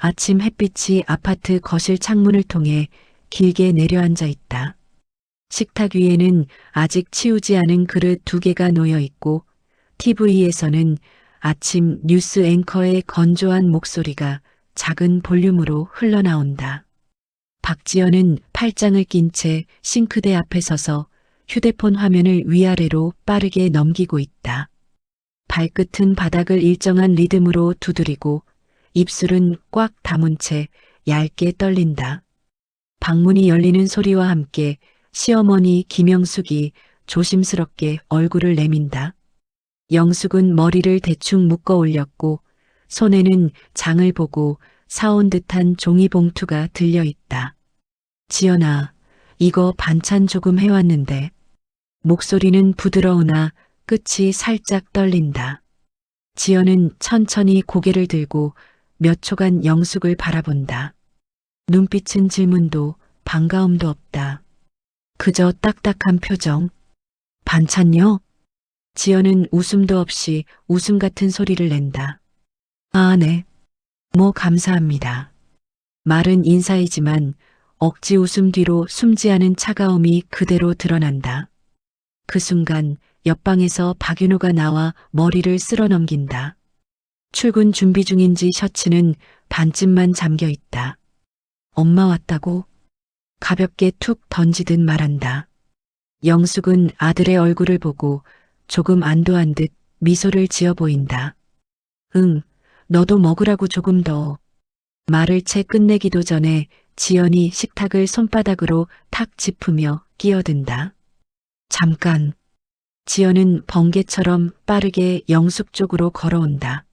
아침 햇빛이 아파트 거실 창문을 통해 길게 내려앉아 있다. 식탁 위에는 아직 치우지 않은 그릇 두 개가 놓여 있고 TV에서는 아침 뉴스 앵커의 건조한 목소리가 작은 볼륨으로 흘러나온다. 박지연은 팔짱을 낀 채 싱크대 앞에 서서 휴대폰 화면을 위아래로 빠르게 넘기고 있다. 발끝은 바닥을 일정한 리듬으로 두드리고 입술은 꽉 다문 채 얇게 떨린다. 방문이 열리는 소리와 함께 시어머니 김영숙이 조심스럽게 얼굴을 내민다. 영숙은 머리를 대충 묶어 올렸고 손에는 장을 보고 사온 듯한 종이봉투가 들려 있다. 지연아, 이거 반찬 조금 해왔는데. 목소리는 부드러우나 끝이 살짝 떨린다. 지연은 천천히 고개를 들고 몇 초간 영숙을 바라본다. 눈빛은 질문도 반가움도 없다. 그저 딱딱한 표정. 반찬요? 지연은 웃음도 없이 웃음 같은 소리를 낸다. 아, 네. 뭐 감사합니다. 말은 인사이지만 억지 웃음 뒤로 숨지 않은 차가움이 그대로 드러난다. 그 순간 옆방에서 박윤호가 나와 머리를 쓸어 넘긴다. 출근 준비 중인지 셔츠는 반쯤만 잠겨 있다. 엄마 왔다고? 가볍게 툭 던지듯 말한다. 영숙은 아들의 얼굴을 보고 조금 안도한 듯 미소를 지어 보인다. 응, 너도 먹으라고 조금 더. 말을 채 끝내기도 전에 지연이 식탁을 손바닥으로 탁 짚으며 끼어든다. 잠깐. 지연은 번개처럼 빠르게 영숙 쪽으로 걸어온다.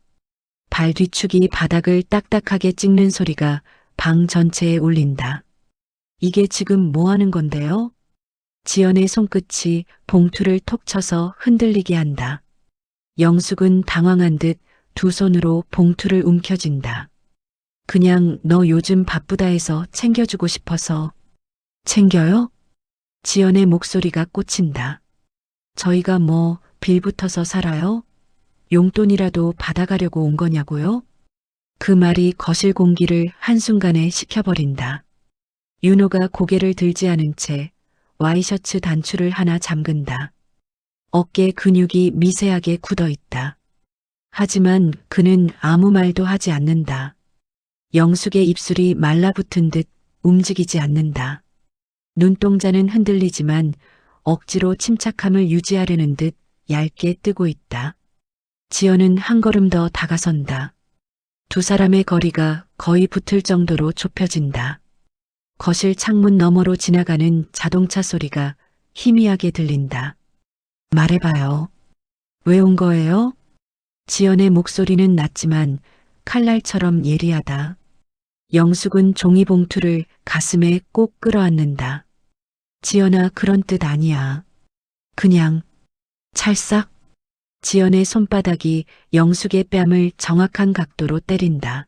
발 뒤축이 바닥을 딱딱하게 찍는 소리가 방 전체에 울린다. 이게 지금 뭐 하는 건데요? 지연의 손끝이 봉투를 톡 쳐서 흔들리게 한다. 영숙은 당황한 듯 두 손으로 봉투를 움켜쥔다. 그냥 너 요즘 바쁘다 해서 챙겨주고 싶어서. 챙겨요? 지연의 목소리가 꽂힌다. 저희가 뭐 빌붙어서 살아요? 용돈이라도 받아가려고 온 거냐고요? 그 말이 거실 공기를 한순간에 식혀버린다. 윤호가 고개를 들지 않은 채 와이셔츠 단추를 하나 잠근다. 어깨 근육이 미세하게 굳어 있다. 하지만 그는 아무 말도 하지 않는다. 영숙의 입술이 말라붙은 듯 움직이지 않는다. 눈동자는 흔들리지만 억지로 침착함을 유지하려는 듯 얇게 뜨고 있다. 지연은 한 걸음 더 다가선다. 두 사람의 거리가 거의 붙을 정도로 좁혀진다. 거실 창문 너머로 지나가는 자동차 소리가 희미하게 들린다. 말해봐요. 왜 온 거예요? 지연의 목소리는 낮지만 칼날처럼 예리하다. 영숙은 종이봉투를 가슴에 꼭 끌어안는다. 지연아, 그런 뜻 아니야. 그냥 찰싹. 지연의 손바닥이 영숙의 뺨을 정확한 각도로 때린다.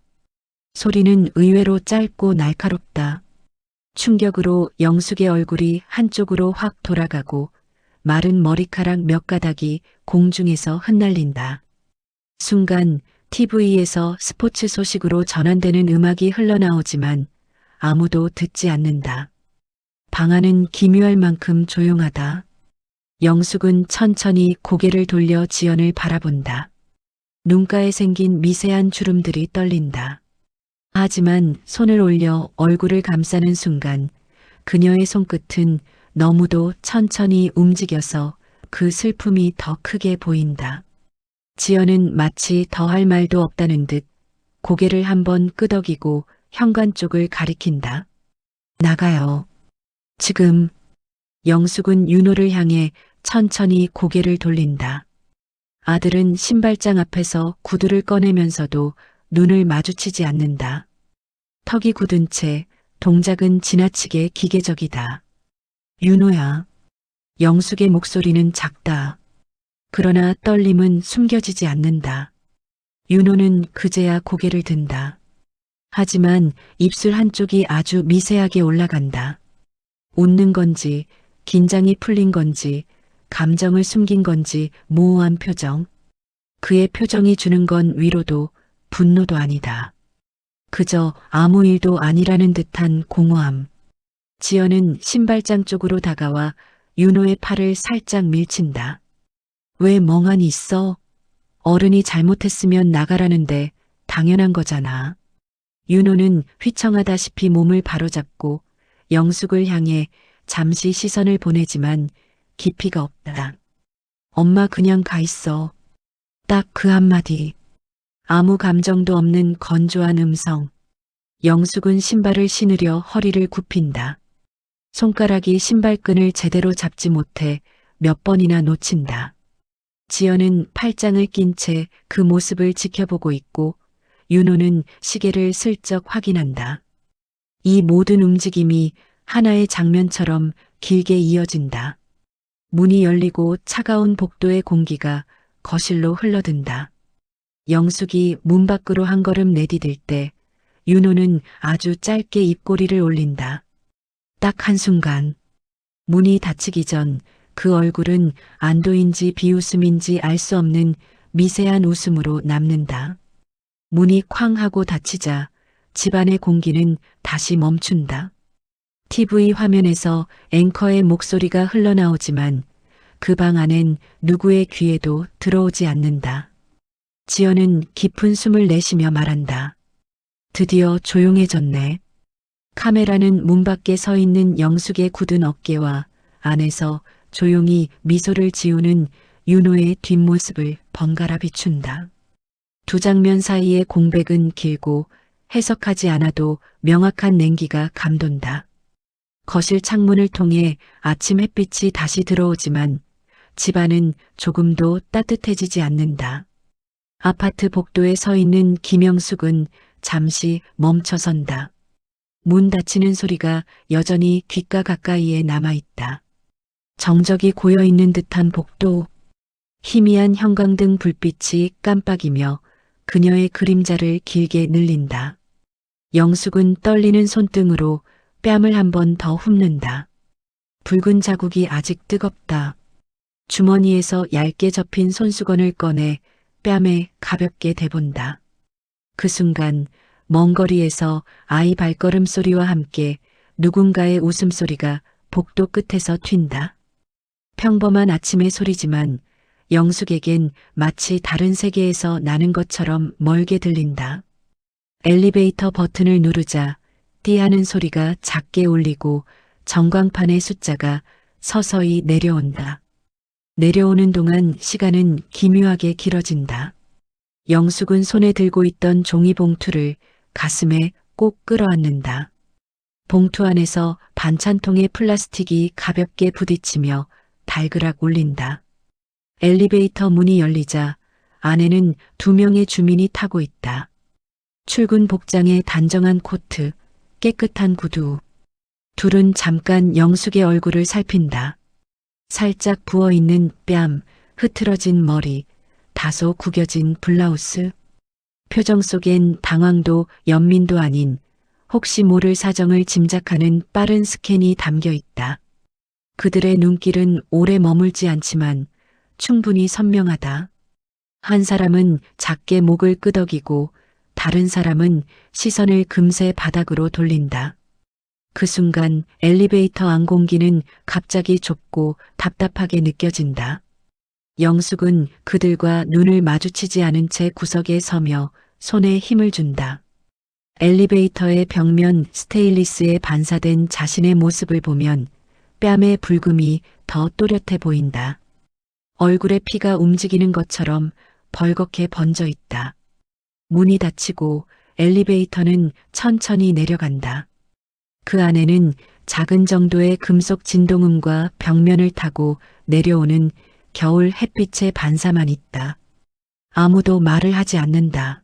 소리는 의외로 짧고 날카롭다. 충격으로 영숙의 얼굴이 한쪽으로 확 돌아가고 마른 머리카락 몇 가닥이 공중에서 흩날린다. 순간 TV에서 스포츠 소식으로 전환되는 음악이 흘러나오지만 아무도 듣지 않는다. 방 안은 기묘할 만큼 조용하다. 영숙은 천천히 고개를 돌려 지연을 바라본다. 눈가에 생긴 미세한 주름들이 떨린다. 하지만 손을 올려 얼굴을 감싸는 순간 그녀의 손끝은 너무도 천천히 움직여서 그 슬픔이 더 크게 보인다. 지연은 마치 더할 말도 없다는 듯 고개를 한번 끄덕이고 현관 쪽을 가리킨다. 나가요. 지금. 영숙은 윤호를 향해 천천히 고개를 돌린다. 아들은 신발장 앞에서 구두를 꺼내면서도 눈을 마주치지 않는다. 턱이 굳은 채 동작은 지나치게 기계적이다. 윤호야. 영숙의 목소리는 작다. 그러나 떨림은 숨겨지지 않는다. 윤호는 그제야 고개를 든다. 하지만 입술 한쪽이 아주 미세하게 올라간다. 웃는 건지, 긴장이 풀린 건지, 감정을 숨긴 건지 모호한 표정. 그의 표정이 주는 건 위로도 분노도 아니다. 그저 아무 일도 아니라는 듯한 공허함. 지연은 신발장 쪽으로 다가와 윤호의 팔을 살짝 밀친다. 왜 멍하니 있어? 어른이 잘못했으면 나가라는데 당연한 거잖아. 윤호는 휘청하다시피 몸을 바로잡고 영숙을 향해 잠시 시선을 보내지만 깊이가 없다. 엄마 그냥 가 있어. 딱 그 한마디. 아무 감정도 없는 건조한 음성. 영숙은 신발을 신으려 허리를 굽힌다. 손가락이 신발끈을 제대로 잡지 못해 몇 번이나 놓친다. 지연은 팔짱을 낀 채 그 모습을 지켜보고 있고 윤호는 시계를 슬쩍 확인한다. 이 모든 움직임이 하나의 장면처럼 길게 이어진다. 문이 열리고 차가운 복도의 공기가 거실로 흘러든다. 영숙이 문 밖으로 한 걸음 내디딜 때 윤호는 아주 짧게 입꼬리를 올린다. 딱 한순간 문이 닫히기 전 그 얼굴은 안도인지 비웃음인지 알 수 없는 미세한 웃음으로 남는다. 문이 쾅 하고 닫히자 집안의 공기는 다시 멈춘다. TV 화면에서 앵커의 목소리가 흘러나오지만 그 방 안엔 누구의 귀에도 들어오지 않는다. 지연은 깊은 숨을 내쉬며 말한다. 드디어 조용해졌네. 카메라는 문 밖에 서 있는 영숙의 굳은 어깨와 안에서 조용히 미소를 지우는 윤호의 뒷모습을 번갈아 비춘다. 두 장면 사이의 공백은 길고 해석하지 않아도 명확한 냉기가 감돈다. 거실 창문을 통해 아침 햇빛이 다시 들어오지만 집안은 조금도 따뜻해지지 않는다. 아파트 복도에 서 있는 김영숙은 잠시 멈춰선다. 문 닫히는 소리가 여전히 귓가 가까이에 남아있다. 정적이 고여있는 듯한 복도, 희미한 형광등 불빛이 깜빡이며 그녀의 그림자를 길게 늘린다. 영숙은 떨리는 손등으로 뺨을 한 번 더 훑는다. 붉은 자국이 아직 뜨겁다. 주머니에서 얇게 접힌 손수건을 꺼내 뺨에 가볍게 대본다. 그 순간 먼 거리에서 아이 발걸음 소리와 함께 누군가의 웃음소리가 복도 끝에서 튄다. 평범한 아침의 소리지만 영숙에겐 마치 다른 세계에서 나는 것처럼 멀게 들린다. 엘리베이터 버튼을 누르자 띠 하는 소리가 작게 울리고 전광판의 숫자가 서서히 내려온다. 내려오는 동안 시간은 기묘하게 길어진다. 영숙은 손에 들고 있던 종이봉투를 가슴에 꼭 끌어안는다. 봉투 안에서 반찬통의 플라스틱이 가볍게 부딪히며 달그락 울린다. 엘리베이터 문이 열리자 안에는 2명의 주민이 타고 있다. 출근 복장에 단정한 코트, 깨끗한 구두. 둘은 잠깐 영숙의 얼굴을 살핀다. 살짝 부어있는 뺨, 흐트러진 머리, 다소 구겨진 블라우스. 표정 속엔 당황도 연민도 아닌 혹시 모를 사정을 짐작하는 빠른 스캔이 담겨 있다. 그들의 눈길은 오래 머물지 않지만 충분히 선명하다. 한 사람은 작게 목을 끄덕이고 다른 사람은 시선을 금세 바닥으로 돌린다. 그 순간 엘리베이터 안 공기는 갑자기 좁고 답답하게 느껴진다. 영숙은 그들과 눈을 마주치지 않은 채 구석에 서며 손에 힘을 준다. 엘리베이터의 벽면 스테인리스에 반사된 자신의 모습을 보면 뺨의 붉음이 더 또렷해 보인다. 얼굴에 피가 움직이는 것처럼 벌겋게 번져 있다. 문이 닫히고 엘리베이터는 천천히 내려간다. 그 안에는 작은 정도의 금속 진동음과 벽면을 타고 내려오는 겨울 햇빛의 반사만 있다. 아무도 말을 하지 않는다.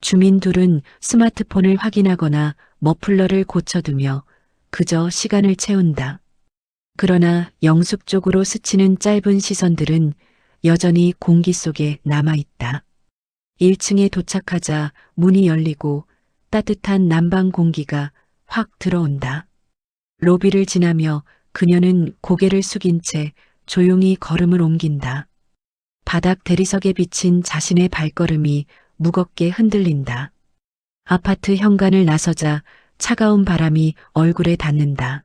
주민 둘은 스마트폰을 확인하거나 머플러를 고쳐두며 그저 시간을 채운다. 그러나 영숙 쪽으로 스치는 짧은 시선들은 여전히 공기 속에 남아있다. 1층에 도착하자 문이 열리고 따뜻한 난방 공기가 확 들어온다. 로비를 지나며 그녀는 고개를 숙인 채 조용히 걸음을 옮긴다. 바닥 대리석에 비친 자신의 발걸음이 무겁게 흔들린다. 아파트 현관을 나서자 차가운 바람이 얼굴에 닿는다.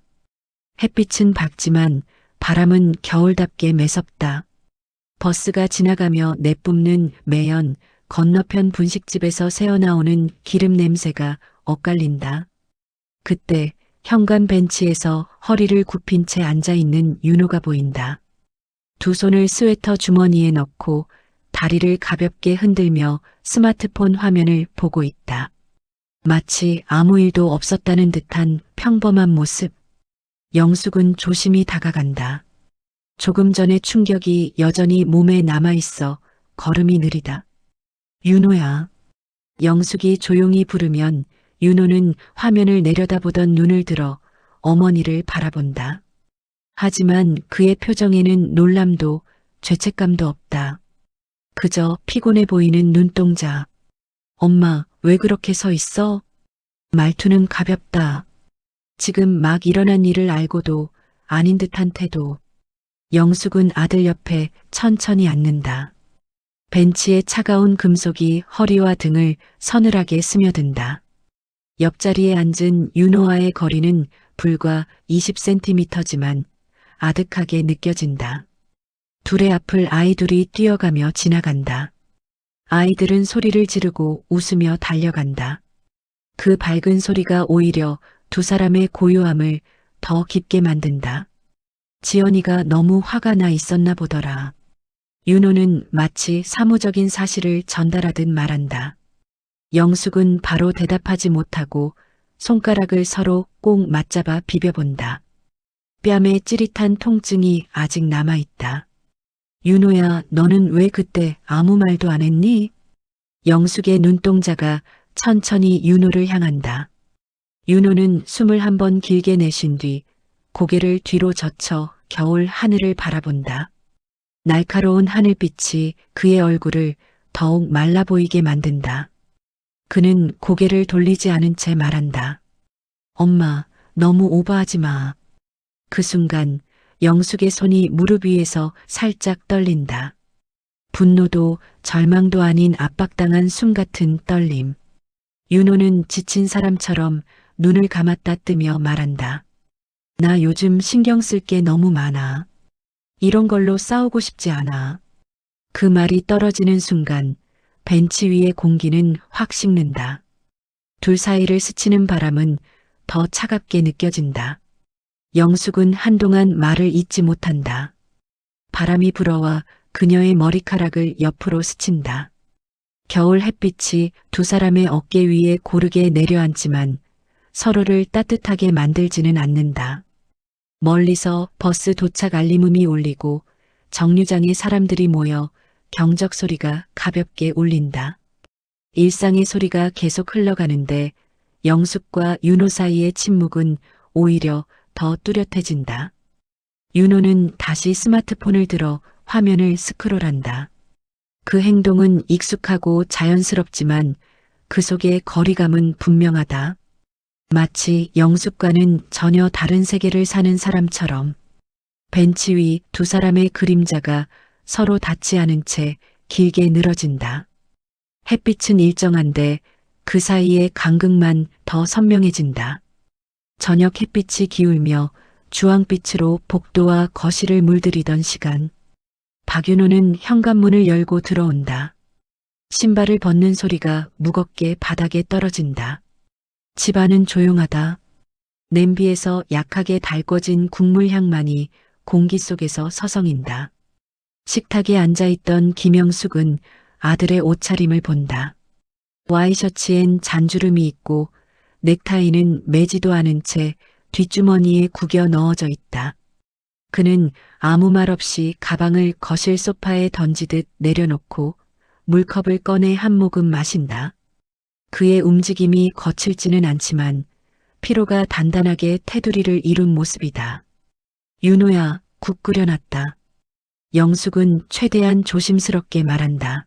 햇빛은 밝지만 바람은 겨울답게 매섭다. 버스가 지나가며 내뿜는 매연, 건너편 분식집에서 새어나오는 기름 냄새가 엇갈린다. 그때 현관 벤치에서 허리를 굽힌 채 앉아있는 윤호가 보인다. 두 손을 스웨터 주머니에 넣고 다리를 가볍게 흔들며 스마트폰 화면을 보고 있다. 마치 아무 일도 없었다는 듯한 평범한 모습. 영숙은 조심히 다가간다. 조금 전의 충격이 여전히 몸에 남아있어 걸음이 느리다. 윤호야. 영숙이 조용히 부르면 윤호는 화면을 내려다보던 눈을 들어 어머니를 바라본다. 하지만 그의 표정에는 놀람도 죄책감도 없다. 그저 피곤해 보이는 눈동자. 엄마, 왜 그렇게 서 있어? 말투는 가볍다. 지금 막 일어난 일을 알고도 아닌 듯한 태도. 영숙은 아들 옆에 천천히 앉는다. 벤치의 차가운 금속이 허리와 등을 서늘하게 스며든다. 옆자리에 앉은 윤호와의 거리는 불과 20cm지만 아득하게 느껴진다. 둘의 앞을 아이들이 뛰어가며 지나간다. 아이들은 소리를 지르고 웃으며 달려간다. 그 밝은 소리가 오히려 두 사람의 고요함을 더 깊게 만든다. 지연이가 너무 화가 나 있었나 보더라. 윤호는 마치 사무적인 사실을 전달하듯 말한다. 영숙은 바로 대답하지 못하고 손가락을 서로 꼭 맞잡아 비벼본다. 뺨에 찌릿한 통증이 아직 남아있다. 윤호야, 너는 왜 그때 아무 말도 안 했니? 영숙의 눈동자가 천천히 윤호를 향한다. 윤호는 숨을 한 번 길게 내쉰 뒤 고개를 뒤로 젖혀 겨울 하늘을 바라본다. 날카로운 하늘빛이 그의 얼굴을 더욱 말라 보이게 만든다. 그는 고개를 돌리지 않은 채 말한다. 엄마, 너무 오버하지 마. 그 순간 영숙의 손이 무릎 위에서 살짝 떨린다. 분노도 절망도 아닌 압박당한 숨 같은 떨림. 윤호는 지친 사람처럼 눈을 감았다 뜨며 말한다. 나 요즘 신경 쓸 게 너무 많아. 이런 걸로 싸우고 싶지 않아. 그 말이 떨어지는 순간 벤치 위의 공기는 확 식는다. 둘 사이를 스치는 바람은 더 차갑게 느껴진다. 영숙은 한동안 말을 잇지 못한다. 바람이 불어와 그녀의 머리카락을 옆으로 스친다. 겨울 햇빛이 두 사람의 어깨 위에 고르게 내려앉지만 서로를 따뜻하게 만들지는 않는다. 멀리서 버스 도착 알림음이 울리고 정류장에 사람들이 모여 경적 소리가 가볍게 울린다. 일상의 소리가 계속 흘러가는데 영숙과 윤호 사이의 침묵은 오히려 더 뚜렷해진다. 윤호는 다시 스마트폰을 들어 화면을 스크롤한다. 그 행동은 익숙하고 자연스럽지만 그 속의 거리감은 분명하다. 마치 영숙과는 전혀 다른 세계를 사는 사람처럼. 벤치 위 두 사람의 그림자가 서로 닿지 않은 채 길게 늘어진다. 햇빛은 일정한데 그 사이의 간극만 더 선명해진다. 저녁 햇빛이 기울며 주황빛으로 복도와 거실을 물들이던 시간. 박윤호는 현관문을 열고 들어온다. 신발을 벗는 소리가 무겁게 바닥에 떨어진다. 집안은 조용하다. 냄비에서 약하게 달궈진 국물 향만이 공기 속에서 서성인다. 식탁에 앉아있던 김영숙은 아들의 옷차림을 본다. 와이셔츠엔 잔주름이 있고 넥타이는 매지도 않은 채 뒷주머니에 구겨 넣어져 있다. 그는 아무 말 없이 가방을 거실 소파에 던지듯 내려놓고 물컵을 꺼내 한 모금 마신다. 그의 움직임이 거칠지는 않지만 피로가 단단하게 테두리를 이룬 모습이다. 윤호야, 국 끓여놨다. 영숙은 최대한 조심스럽게 말한다.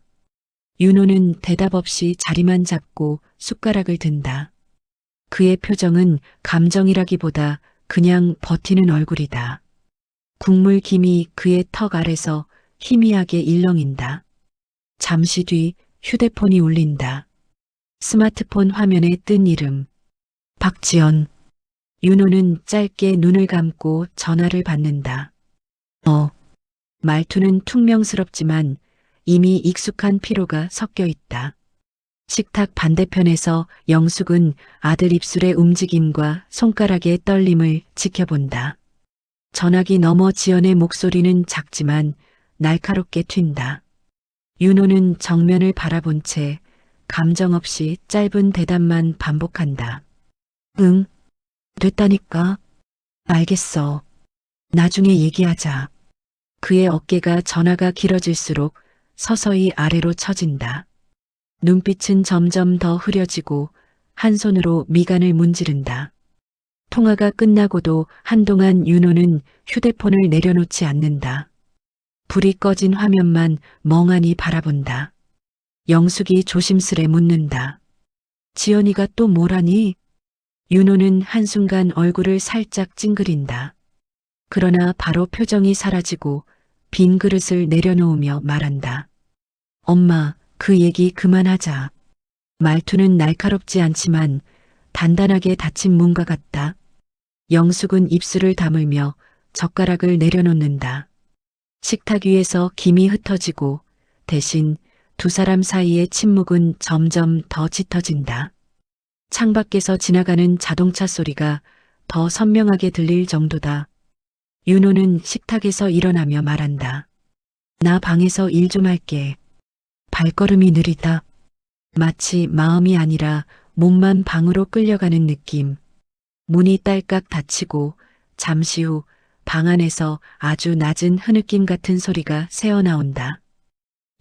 윤호는 대답 없이 자리만 잡고 숟가락을 든다. 그의 표정은 감정이라기보다 그냥 버티는 얼굴이다. 국물 김이 그의 턱 아래서 희미하게 일렁인다. 잠시 뒤 휴대폰이 울린다. 스마트폰 화면에 뜬 이름. 박지연. 윤호는 짧게 눈을 감고 전화를 받는다. 말투는 퉁명스럽지만 이미 익숙한 피로가 섞여 있다. 식탁 반대편에서 영숙은 아들 입술의 움직임과 손가락의 떨림을 지켜본다. 전화기 너머 지연의 목소리는 작지만 날카롭게 튄다. 윤호는 정면을 바라본 채 감정 없이 짧은 대답만 반복한다. 응, 됐다니까. 알겠어. 나중에 얘기하자. 그의 어깨가 전화가 길어질수록 서서히 아래로 처진다. 눈빛은 점점 더 흐려지고 한 손으로 미간을 문지른다. 통화가 끝나고도 한동안 윤호는 휴대폰을 내려놓지 않는다. 불이 꺼진 화면만 멍하니 바라본다. 영숙이 조심스레 묻는다. 지연이가 또 뭐라니? 윤호는 한순간 얼굴을 살짝 찡그린다. 그러나 바로 표정이 사라지고 빈 그릇을 내려놓으며 말한다. 엄마, 그 얘기 그만하자. 말투는 날카롭지 않지만 단단하게 닫힌 문과 같다. 영숙은 입술을 다물며 젓가락을 내려놓는다. 식탁 위에서 김이 흩어지고 대신 두 사람 사이의 침묵은 점점 더 짙어진다. 창밖에서 지나가는 자동차 소리가 더 선명하게 들릴 정도다. 윤호는 식탁에서 일어나며 말한다. 나 방에서 일 좀 할게. 발걸음이 느리다. 마치 마음이 아니라 몸만 방으로 끌려가는 느낌. 문이 딸깍 닫히고 잠시 후 방 안에서 아주 낮은 흐느낌 같은 소리가 새어나온다.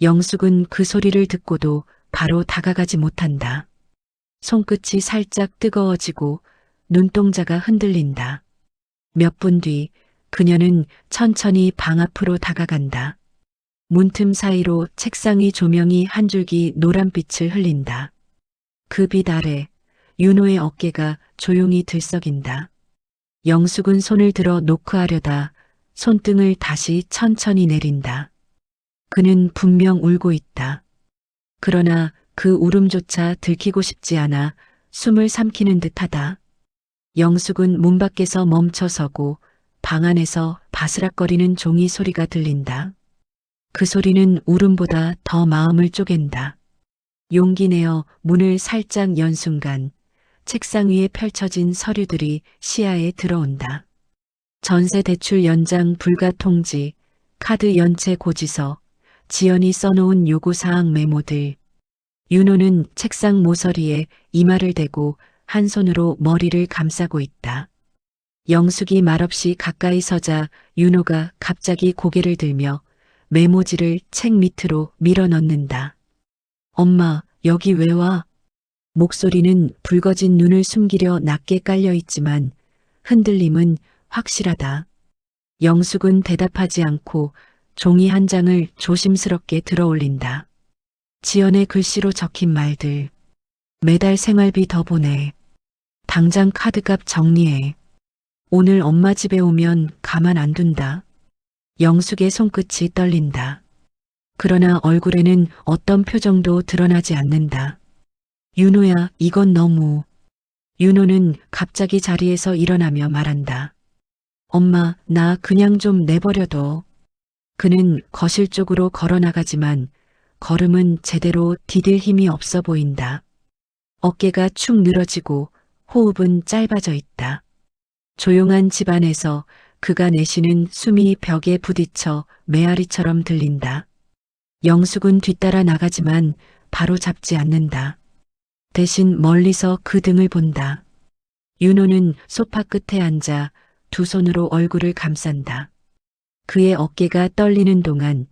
영숙은 그 소리를 듣고도 바로 다가가지 못한다. 손끝이 살짝 뜨거워지고 눈동자가 흔들린다. 몇 분 뒤 그녀는 천천히 방 앞으로 다가간다. 문틈 사이로 책상 위 조명이 한 줄기 노란빛을 흘린다. 그 빛 아래 윤호의 어깨가 조용히 들썩인다. 영숙은 손을 들어 노크하려다 손등을 다시 천천히 내린다. 그는 분명 울고 있다. 그러나 그 울음조차 들키고 싶지 않아 숨을 삼키는 듯하다. 영숙은 문 밖에서 멈춰서고 방 안에서 바스락거리는 종이 소리가 들린다. 그 소리는 울음보다 더 마음을 쪼갠다. 용기 내어 문을 살짝 연 순간 책상 위에 펼쳐진 서류들이 시야에 들어온다. 전세 대출 연장 불가 통지, 카드 연체 고지서, 지연이 써놓은 요구사항 메모들. 윤호는 책상 모서리에 이마를 대고 한 손으로 머리를 감싸고 있다. 영숙이 말없이 가까이 서자 윤호가 갑자기 고개를 들며 메모지를 책 밑으로 밀어 넣는다. 엄마, 여기 왜 와? 목소리는 붉어진 눈을 숨기려 낮게 깔려 있지만 흔들림은 확실하다. 영숙은 대답하지 않고 종이 한 장을 조심스럽게 들어 올린다. 지연의 글씨로 적힌 말들. 매달 생활비 더 보내. 당장 카드값 정리해. 오늘 엄마 집에 오면 가만 안 둔다. 영숙의 손끝이 떨린다. 그러나 얼굴에는 어떤 표정도 드러나지 않는다. 윤호야, 이건 너무. 윤호는 갑자기 자리에서 일어나며 말한다. 엄마, 나 그냥 좀 내버려둬. 그는 거실 쪽으로 걸어 나가지만 걸음은 제대로 디딜 힘이 없어 보인다. 어깨가 축 늘어지고 호흡은 짧아져 있다. 조용한 집안에서 그가 내쉬는 숨이 벽에 부딪혀 메아리처럼 들린다. 영숙은 뒤따라 나가지만 바로 잡지 않는다. 대신 멀리서 그 등을 본다. 윤호는 소파 끝에 앉아 두 손으로 얼굴을 감싼다. 그의 어깨가 떨리는 동안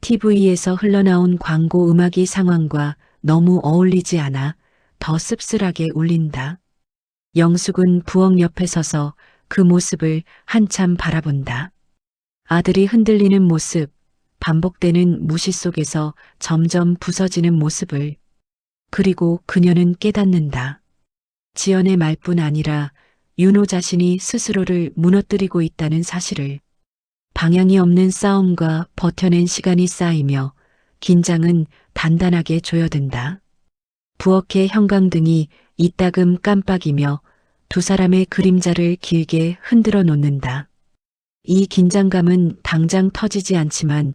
TV에서 흘러나온 광고 음악이 상황과 너무 어울리지 않아 더 씁쓸하게 울린다. 영숙은 부엌 옆에 서서 그 모습을 한참 바라본다. 아들이 흔들리는 모습, 반복되는 무시 속에서 점점 부서지는 모습을. 그리고 그녀는 깨닫는다. 지연의 말뿐 아니라 윤호 자신이 스스로를 무너뜨리고 있다는 사실을. 방향이 없는 싸움과 버텨낸 시간이 쌓이며 긴장은 단단하게 조여든다. 부엌의 형광등이 이따금 깜빡이며 두 사람의 그림자를 길게 흔들어 놓는다. 이 긴장감은 당장 터지지 않지만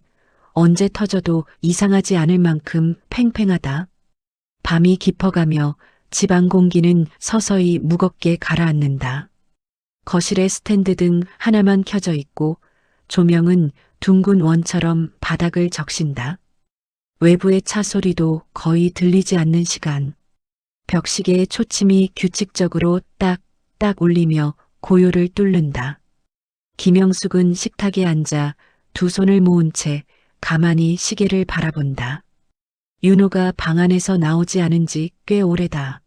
언제 터져도 이상하지 않을 만큼 팽팽하다. 밤이 깊어가며 집안 공기는 서서히 무겁게 가라앉는다. 거실에 스탠드 등 하나만 켜져 있고 조명은 둥근 원처럼 바닥을 적신다. 외부의 차 소리도 거의 들리지 않는 시간. 벽시계의 초침이 규칙적으로 딱 울리며 고요를 뚫는다. 김영숙은 식탁에 앉아 두 손을 모은 채 가만히 시계를 바라본다. 윤호가 방 안에서 나오지 않은 지 꽤 오래다.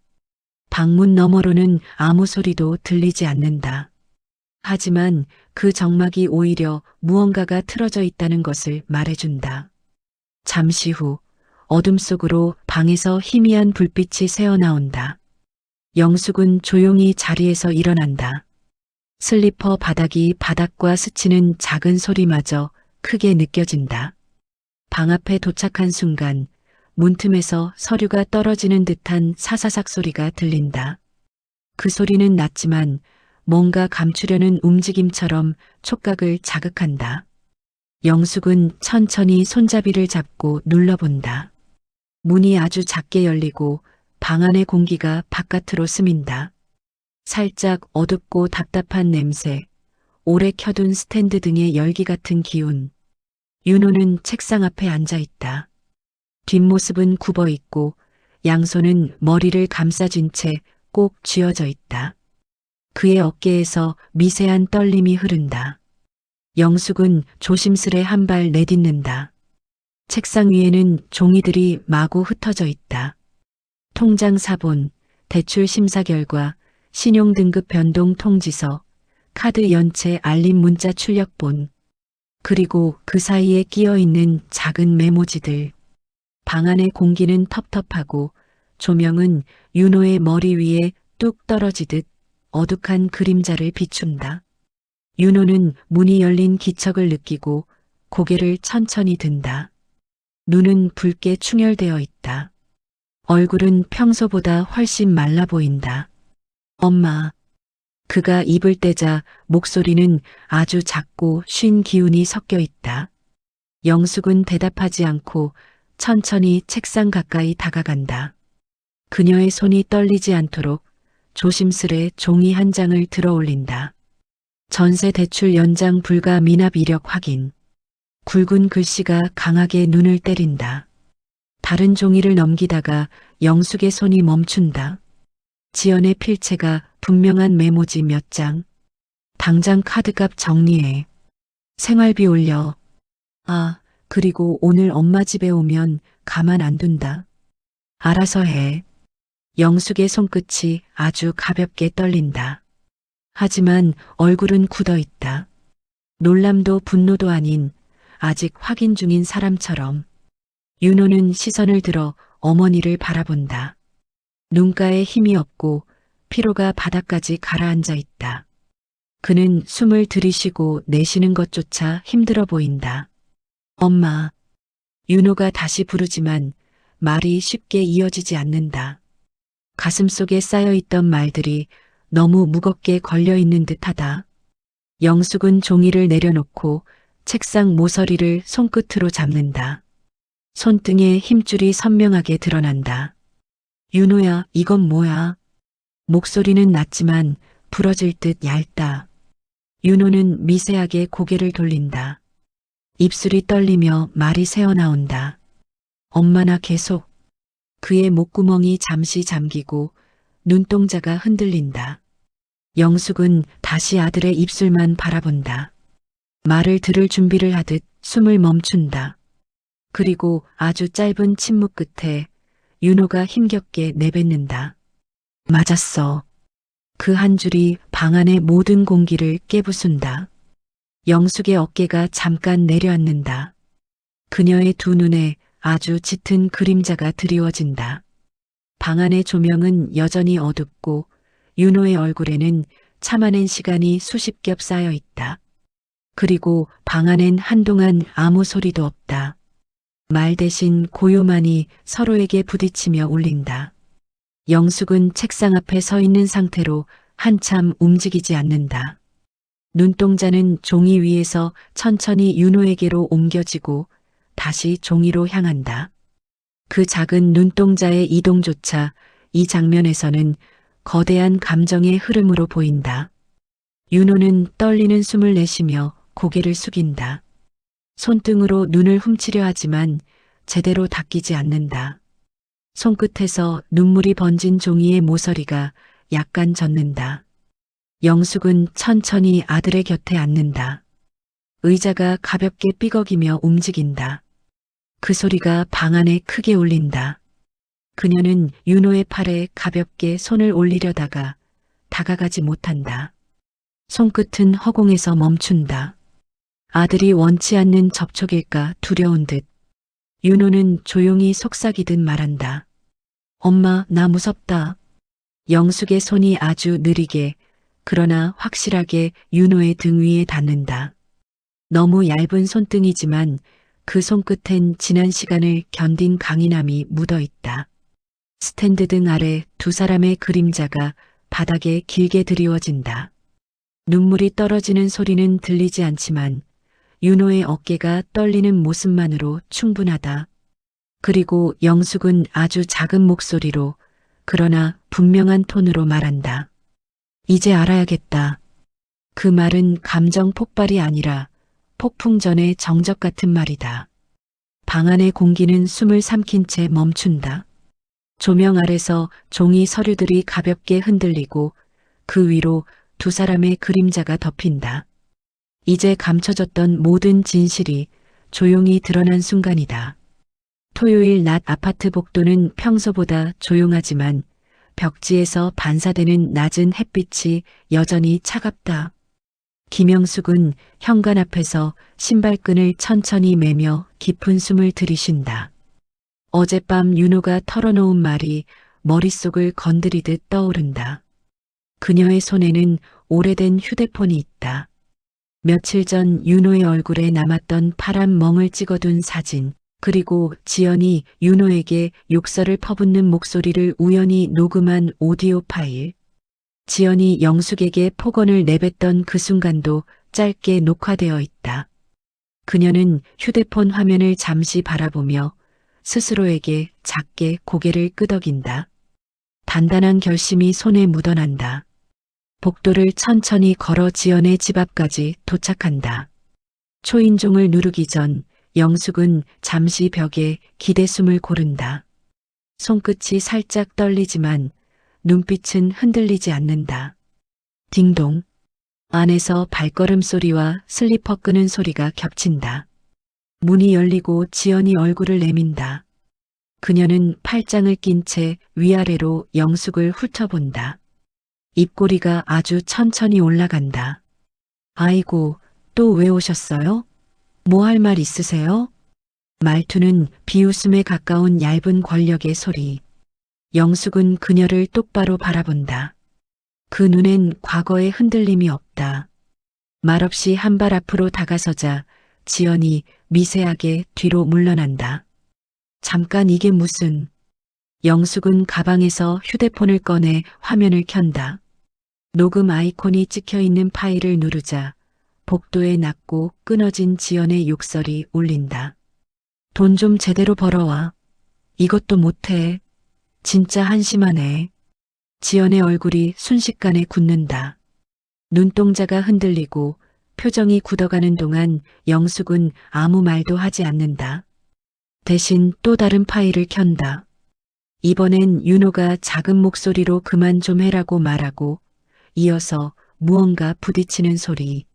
방문 너머로는 아무 소리도 들리지 않는다. 하지만 그 정막이 오히려 무언가가 틀어져 있다는 것을 말해준다. 잠시 후 어둠 속으로 방에서 희미한 불빛이 새어나온다. 영숙은 조용히 자리에서 일어난다. 슬리퍼 바닥이 바닥과 스치는 작은 소리마저 크게 느껴진다. 방 앞에 도착한 순간 문틈에서 서류가 떨어지는 듯한 사사삭 소리가 들린다. 그 소리는 낮지만 뭔가 감추려는 움직임처럼 촉각을 자극한다. 영숙은 천천히 손잡이를 잡고 눌러본다. 문이 아주 작게 열리고 방 안의 공기가 바깥으로 스민다. 살짝 어둡고 답답한 냄새, 오래 켜둔 스탠드 등의 열기 같은 기운. 윤호는 책상 앞에 앉아 있다. 뒷모습은 굽어 있고 양손은 머리를 감싸쥔 채 꼭 쥐어져 있다. 그의 어깨에서 미세한 떨림이 흐른다. 영숙은 조심스레 한 발 내딛는다. 책상 위에는 종이들이 마구 흩어져 있다. 통장 사본, 대출 심사 결과, 신용등급 변동 통지서, 카드 연체 알림 문자 출력본, 그리고 그 사이에 끼어 있는 작은 메모지들. 방 안의 공기는 텁텁하고 조명은 윤호의 머리 위에 뚝 떨어지듯 어둑한 그림자를 비춘다. 윤호는 문이 열린 기척을 느끼고 고개를 천천히 든다. 눈은 붉게 충혈되어 있다. 얼굴은 평소보다 훨씬 말라 보인다. 엄마. 그가 입을 떼자 목소리는 아주 작고 쉰 기운이 섞여 있다. 영숙은 대답하지 않고 천천히 책상 가까이 다가간다. 그녀의 손이 떨리지 않도록 조심스레 종이 한 장을 들어 올린다. 전세 대출 연장 불가 미납 이력 확인. 굵은 글씨가 강하게 눈을 때린다. 다른 종이를 넘기다가 영숙의 손이 멈춘다. 지연의 필체가 분명한 메모지 몇 장. 당장 카드값 정리해. 생활비 올려. 아, 그리고 오늘 엄마 집에 오면 가만 안 둔다. 알아서 해. 영숙의 손끝이 아주 가볍게 떨린다. 하지만 얼굴은 굳어 있다. 놀람도 분노도 아닌 아직 확인 중인 사람처럼. 윤호는 시선을 들어 어머니를 바라본다. 눈가에 힘이 없고 피로가 바닥까지 가라앉아 있다. 그는 숨을 들이쉬고 내쉬는 것조차 힘들어 보인다. 엄마. 윤호가 다시 부르지만 말이 쉽게 이어지지 않는다. 가슴속에 쌓여있던 말들이 너무 무겁게 걸려있는 듯하다. 영숙은 종이를 내려놓고 책상 모서리를 손끝으로 잡는다. 손등에 힘줄이 선명하게 드러난다. 윤호야, 이건 뭐야? 목소리는 낮지만 부러질 듯 얇다. 윤호는 미세하게 고개를 돌린다. 입술이 떨리며 말이 새어나온다. 엄마나 계속. 그의 목구멍이 잠시 잠기고 눈동자가 흔들린다. 영숙은 다시 아들의 입술만 바라본다. 말을 들을 준비를 하듯 숨을 멈춘다. 그리고 아주 짧은 침묵 끝에 윤호가 힘겹게 내뱉는다. 맞았어. 그 한 줄이 방 안의 모든 공기를 깨부순다. 영숙의 어깨가 잠깐 내려앉는다. 그녀의 두 눈에 아주 짙은 그림자가 드리워진다. 방 안의 조명은 여전히 어둡고 윤호의 얼굴에는 참아낸 시간이 수십 겹 쌓여 있다. 그리고 방 안엔 한동안 아무 소리도 없다. 말 대신 고요만이 서로에게 부딪히며 울린다. 영숙은 책상 앞에 서 있는 상태로 한참 움직이지 않는다. 눈동자는 종이 위에서 천천히 윤호에게로 옮겨지고 다시 종이로 향한다. 그 작은 눈동자의 이동조차 이 장면에서는 거대한 감정의 흐름으로 보인다. 윤호는 떨리는 숨을 내쉬며 고개를 숙인다. 손등으로 눈을 훔치려 하지만 제대로 닦이지 않는다. 손끝에서 눈물이 번진 종이의 모서리가 약간 젖는다. 영숙은 천천히 아들의 곁에 앉는다. 의자가 가볍게 삐걱이며 움직인다. 그 소리가 방 안에 크게 울린다. 그녀는 윤호의 팔에 가볍게 손을 올리려다가 다가가지 못한다. 손끝은 허공에서 멈춘다. 아들이 원치 않는 접촉일까 두려운 듯 윤호는 조용히 속삭이듯 말한다. 엄마, 나 무섭다. 영숙의 손이 아주 느리게 그러나 확실하게 윤호의 등 위에 닿는다. 너무 얇은 손등이지만 그 손끝엔 지난 시간을 견딘 강인함이 묻어 있다. 스탠드 등 아래 두 사람의 그림자가 바닥에 길게 드리워진다. 눈물이 떨어지는 소리는 들리지 않지만 윤호의 어깨가 떨리는 모습만으로 충분하다. 그리고 영숙은 아주 작은 목소리로 그러나 분명한 톤으로 말한다. 이제 알아야겠다. 그 말은 감정 폭발이 아니라 폭풍 전의 정적 같은 말이다. 방 안의 공기는 숨을 삼킨 채 멈춘다. 조명 아래서 종이 서류들이 가볍게 흔들리고 그 위로 두 사람의 그림자가 덮인다. 이제 감춰졌던 모든 진실이 조용히 드러난 순간이다. 토요일 낮 아파트 복도는 평소보다 조용하지만 벽지에서 반사되는 낮은 햇빛이 여전히 차갑다. 김영숙은 현관 앞에서 신발끈을 천천히 매며 깊은 숨을 들이쉰다. 어젯밤 윤호가 털어놓은 말이 머릿속을 건드리듯 떠오른다. 그녀의 손에는 오래된 휴대폰이 있다. 며칠 전 윤호의 얼굴에 남았던 파란 멍을 찍어둔 사진, 그리고 지연이 윤호에게 욕설을 퍼붓는 목소리를 우연히 녹음한 오디오 파일. 지연이 영숙에게 폭언을 내뱉던 그 순간도 짧게 녹화되어 있다. 그녀는 휴대폰 화면을 잠시 바라보며 스스로에게 작게 고개를 끄덕인다. 단단한 결심이 손에 묻어난다. 복도를 천천히 걸어 지연의 집 앞까지 도착한다. 초인종을 누르기 전 영숙은 잠시 벽에 기대숨을 고른다. 손끝이 살짝 떨리지만 눈빛은 흔들리지 않는다. 딩동. 안에서 발걸음 소리와 슬리퍼 끄는 소리가 겹친다. 문이 열리고 지연이 얼굴을 내민다. 그녀는 팔짱을 낀 채 위아래로 영숙을 훑어본다. 입꼬리가 아주 천천히 올라간다. 아이고, 또 왜 오셨어요? 뭐 할 말 있으세요? 말투는 비웃음에 가까운 얇은 권력의 소리. 영숙은 그녀를 똑바로 바라본다. 그 눈엔 과거의 흔들림이 없다. 말없이 한 발 앞으로 다가서자 지연이 미세하게 뒤로 물러난다. 잠깐 이게 무슨... 영숙은 가방에서 휴대폰을 꺼내 화면을 켠다. 녹음 아이콘이 찍혀있는 파일을 누르자 복도에 낮고 끊어진 지연의 욕설이 울린다. 돈 좀 제대로 벌어와. 이것도 못해. 진짜 한심하네. 지연의 얼굴이 순식간에 굳는다. 눈동자가 흔들리고 표정이 굳어가는 동안 영숙은 아무 말도 하지 않는다. 대신 또 다른 파일을 켠다. 이번엔 윤호가 작은 목소리로 그만 좀 해라고 말하고 이어서 무언가 부딪히는 소리.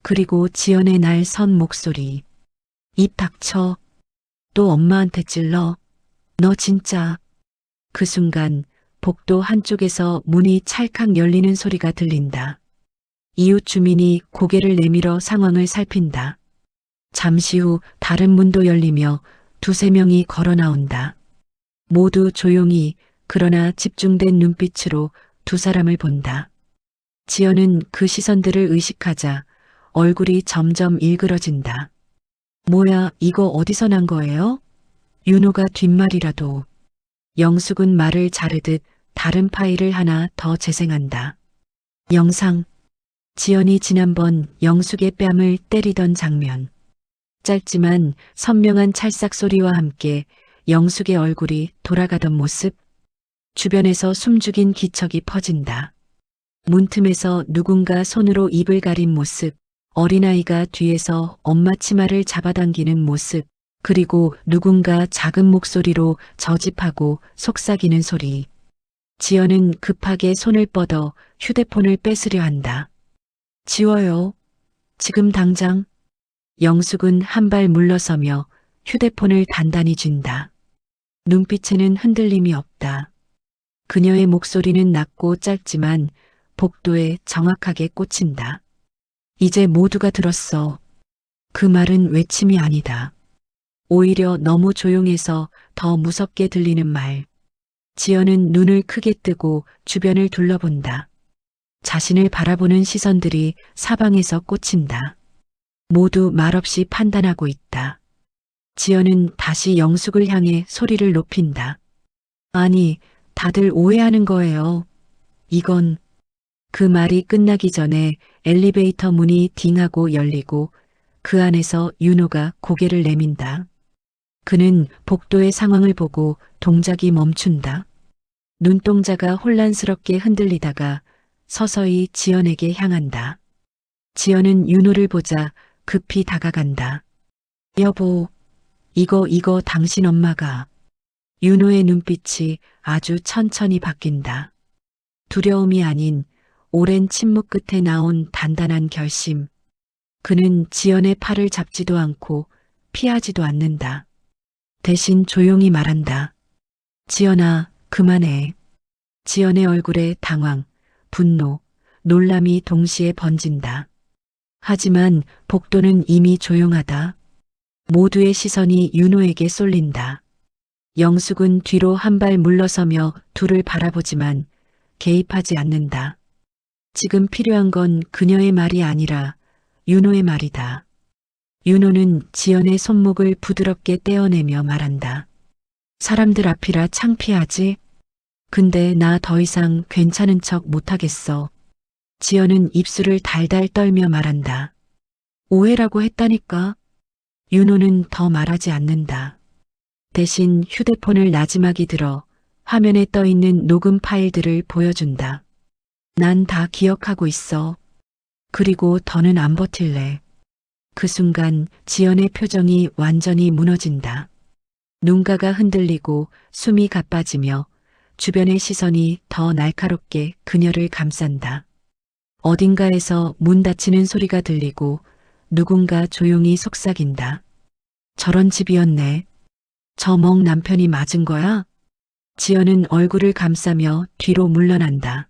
그리고 지연의 날 선 목소리. 입 닥쳐. 또 엄마한테 찔러. 너 진짜. 그 순간 복도 한쪽에서 문이 찰칵 열리는 소리가 들린다. 이웃 주민이 고개를 내밀어 상황을 살핀다. 잠시 후 다른 문도 열리며 두세 명이 걸어 나온다. 모두 조용히 그러나 집중된 눈빛으로 두 사람을 본다. 지연은 그 시선들을 의식하자 얼굴이 점점 일그러진다. 뭐야, 이거 어디서 난 거예요? 윤호가 뒷말이라도. 영숙은 말을 자르듯 다른 파일을 하나 더 재생한다. 영상. 지연이 지난번 영숙의 뺨을 때리던 장면. 짧지만 선명한 찰싹 소리와 함께 영숙의 얼굴이 돌아가던 모습. 주변에서 숨죽인 기척이 퍼진다. 문틈에서 누군가 손으로 입을 가린 모습. 어린아이가 뒤에서 엄마 치마를 잡아당기는 모습. 그리고 누군가 작은 목소리로 저집하고 속삭이는 소리. 지연은 급하게 손을 뻗어 휴대폰을 뺏으려 한다. 지워요. 지금 당장. 영숙은 한 발 물러서며 휴대폰을 단단히 쥔다. 눈빛에는 흔들림이 없다. 그녀의 목소리는 낮고 짧지만 복도에 정확하게 꽂힌다. 이제 모두가 들었어. 그 말은 외침이 아니다. 오히려 너무 조용해서 더 무섭게 들리는 말. 지연은 눈을 크게 뜨고 주변을 둘러본다. 자신을 바라보는 시선들이 사방에서 꽂힌다. 모두 말없이 판단하고 있다. 지연은 다시 영숙을 향해 소리를 높인다. 아니, 다들 오해하는 거예요. 이건. 그 말이 끝나기 전에 엘리베이터 문이 딩하고 열리고 그 안에서 윤호가 고개를 내민다. 그는 복도의 상황을 보고 동작이 멈춘다. 눈동자가 혼란스럽게 흔들리다가 서서히 지연에게 향한다. 지연은 윤호를 보자 급히 다가간다. 여보, 이거 당신 엄마가. 윤호의 눈빛이 아주 천천히 바뀐다. 두려움이 아닌 오랜 침묵 끝에 나온 단단한 결심. 그는 지연의 팔을 잡지도 않고 피하지도 않는다. 대신 조용히 말한다. 지연아, 그만해. 지연의 얼굴에 당황, 분노, 놀람이 동시에 번진다. 하지만 복도는 이미 조용하다. 모두의 시선이 윤호에게 쏠린다. 영숙은 뒤로 한 발 물러서며 둘을 바라보지만 개입하지 않는다. 지금 필요한 건 그녀의 말이 아니라 윤호의 말이다. 윤호는 지연의 손목을 부드럽게 떼어내며 말한다. 사람들 앞이라 창피하지? 근데 나 더 이상 괜찮은 척 못하겠어. 지연은 입술을 달달 떨며 말한다. 오해라고 했다니까. 윤호는 더 말하지 않는다. 대신 휴대폰을 나지막이 들어 화면에 떠 있는 녹음 파일들을 보여준다. 난 다 기억하고 있어. 그리고 더는 안 버틸래. 그 순간 지연의 표정이 완전히 무너진다. 눈가가 흔들리고 숨이 가빠지며 주변의 시선이 더 날카롭게 그녀를 감싼다. 어딘가에서 문 닫히는 소리가 들리고 누군가 조용히 속삭인다. 저런 집이었네. 저 멍 남편이 맞은 거야? 지연은 얼굴을 감싸며 뒤로 물러난다.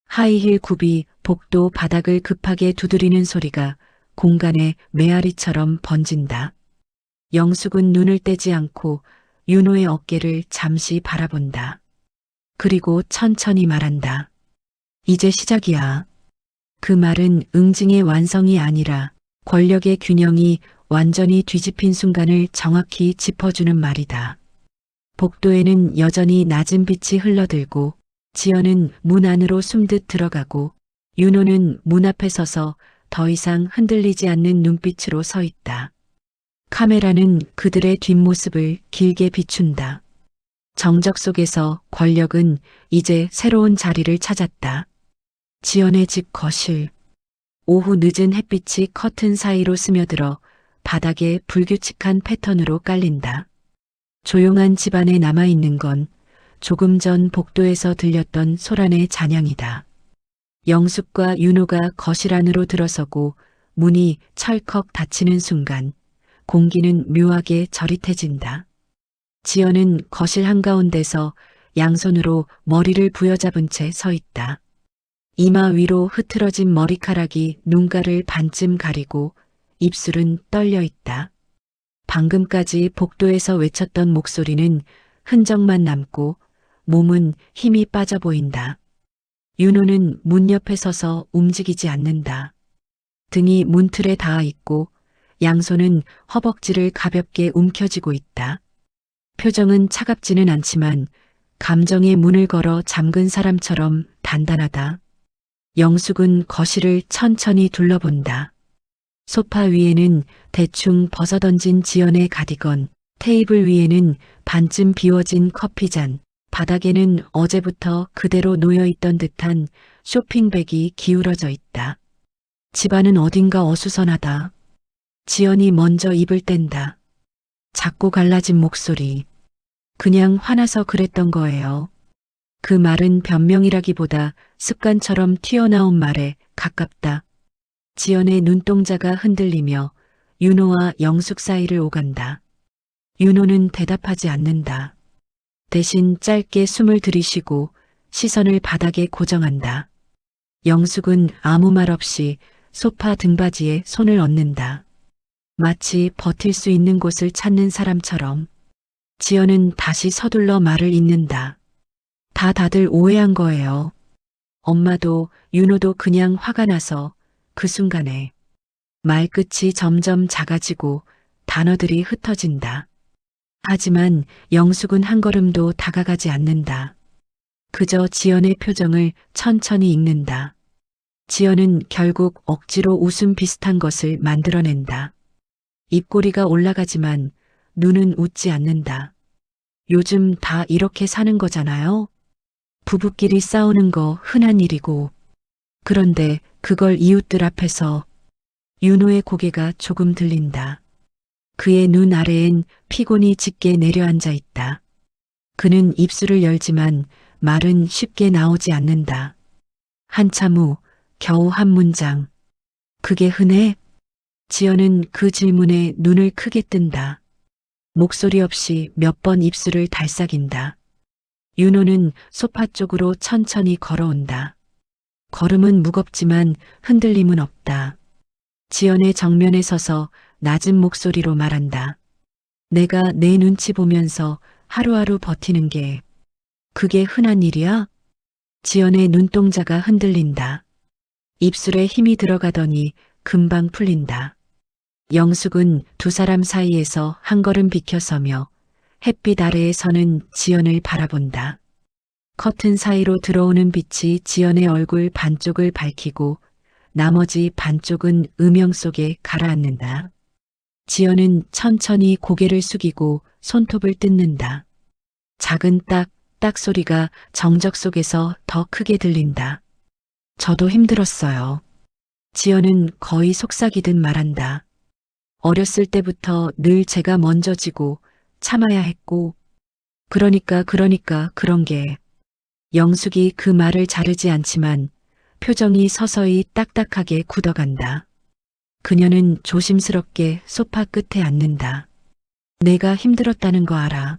하이힐 굽이 복도 바닥을 급하게 두드리는 소리가 공간에 메아리처럼 번진다. 영숙은 눈을 떼지 않고 윤호의 어깨를 잠시 바라본다. 그리고 천천히 말한다. 이제 시작이야. 그 말은 응징의 완성이 아니라 권력의 균형이 완전히 뒤집힌 순간을 정확히 짚어주는 말이다. 복도에는 여전히 낮은 빛이 흘러들고 지연은 문 안으로 숨듯 들어가고 윤호는 문 앞에 서서 더 이상 흔들리지 않는 눈빛으로 서 있다. 카메라는 그들의 뒷모습을 길게 비춘다. 정적 속에서 권력은 이제 새로운 자리를 찾았다. 지연의 집 거실. 오후 늦은 햇빛이 커튼 사이로 스며들어 바닥에 불규칙한 패턴으로 깔린다. 조용한 집안에 남아있는 건 조금 전 복도에서 들렸던 소란의 잔향이다. 영숙과 윤호가 거실 안으로 들어서고 문이 철컥 닫히는 순간 공기는 묘하게 저릿해진다. 지연은 거실 한가운데서 양손으로 머리를 부여잡은 채 서 있다. 이마 위로 흐트러진 머리카락이 눈가를 반쯤 가리고 입술은 떨려 있다. 방금까지 복도에서 외쳤던 목소리는 흔적만 남고 몸은 힘이 빠져 보인다. 윤호는 문 옆에 서서 움직이지 않는다. 등이 문틀에 닿아 있고 양손은 허벅지를 가볍게 움켜쥐고 있다. 표정은 차갑지는 않지만 감정의 문을 걸어 잠근 사람처럼 단단하다. 영숙은 거실을 천천히 둘러본다. 소파 위에는 대충 벗어던진 지연의 가디건, 테이블 위에는 반쯤 비워진 커피잔, 바닥에는 어제부터 그대로 놓여있던 듯한 쇼핑백이 기울어져 있다. 집안은 어딘가 어수선하다. 지연이 먼저 입을 뗀다. 작고 갈라진 목소리. 그냥 화나서 그랬던 거예요. 그 말은 변명이라기보다 습관처럼 튀어나온 말에 가깝다. 지연의 눈동자가 흔들리며 윤호와 영숙 사이를 오간다. 윤호는 대답하지 않는다. 대신 짧게 숨을 들이쉬고 시선을 바닥에 고정한다. 영숙은 아무 말 없이 소파 등받이에 손을 얹는다. 마치 버틸 수 있는 곳을 찾는 사람처럼. 지연은 다시 서둘러 말을 잇는다. 다들 오해한 거예요. 엄마도 윤호도 그냥 화가 나서 그 순간에. 말끝이 점점 작아지고 단어들이 흩어진다. 하지만 영숙은 한 걸음도 다가가지 않는다. 그저 지연의 표정을 천천히 읽는다. 지연은 결국 억지로 웃음 비슷한 것을 만들어낸다. 입꼬리가 올라가지만 눈은 웃지 않는다. 요즘 다 이렇게 사는 거잖아요. 부부끼리 싸우는 거 흔한 일이고. 그런데 그걸 이웃들 앞에서. 윤호의 고개가 조금 들린다. 그의 눈 아래엔 피곤이 짙게 내려앉아 있다. 그는 입술을 열지만 말은 쉽게 나오지 않는다. 한참 후 겨우 한 문장. 그게 흔해? 지연은 그 질문에 눈을 크게 뜬다. 목소리 없이 몇 번 입술을 달싹인다. 윤호는 소파 쪽으로 천천히 걸어온다. 걸음은 무겁지만 흔들림은 없다. 지연의 정면에 서서 낮은 목소리로 말한다. 내가 내 눈치 보면서 하루하루 버티는 게 그게 흔한 일이야? 지연의 눈동자가 흔들린다. 입술에 힘이 들어가더니 금방 풀린다. 영숙은 두 사람 사이에서 한 걸음 비켜서며 햇빛 아래에 서는 지연을 바라본다. 커튼 사이로 들어오는 빛이 지연의 얼굴 반쪽을 밝히고 나머지 반쪽은 음영 속에 가라앉는다. 지연은 천천히 고개를 숙이고 손톱을 뜯는다. 작은 딱 소리가 정적 속에서 더 크게 들린다. 저도 힘들었어요. 지연은 거의 속삭이듯 말한다. 어렸을 때부터 늘 제가 먼저 지고 참아야 했고, 그러니까 그런 게. 영숙이 그 말을 자르지 않지만 표정이 서서히 딱딱하게 굳어간다. 그녀는 조심스럽게 소파 끝에 앉는다. 내가 힘들었다는 거 알아.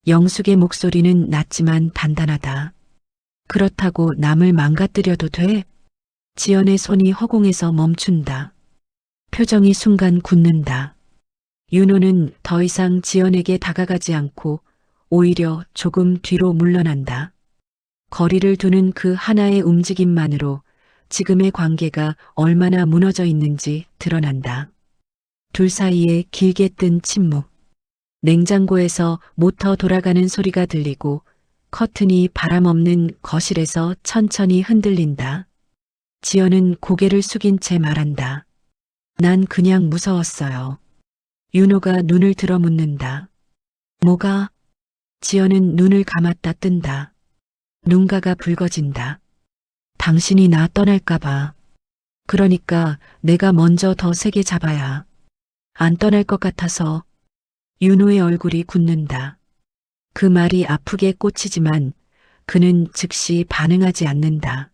영숙의 목소리는 낮지만 단단하다. 그렇다고 남을 망가뜨려도 돼? 지연의 손이 허공에서 멈춘다. 표정이 순간 굳는다. 윤호는 더 이상 지연에게 다가가지 않고 오히려 조금 뒤로 물러난다. 거리를 두는 그 하나의 움직임만으로 지금의 관계가 얼마나 무너져 있는지 드러난다. 둘 사이에 길게 뜬 침묵. 냉장고에서 모터 돌아가는 소리가 들리고 커튼이 바람 없는 거실에서 천천히 흔들린다. 지연은 고개를 숙인 채 말한다. 난 그냥 무서웠어요. 윤호가 눈을 들어 묻는다. 뭐가? 지연은 눈을 감았다 뜬다. 눈가가 붉어진다. 당신이 나 떠날까봐. 그러니까 내가 먼저 더 세게 잡아야. 안 떠날 것 같아서. 윤호의 얼굴이 굳는다. 그 말이 아프게 꽂히지만 그는 즉시 반응하지 않는다.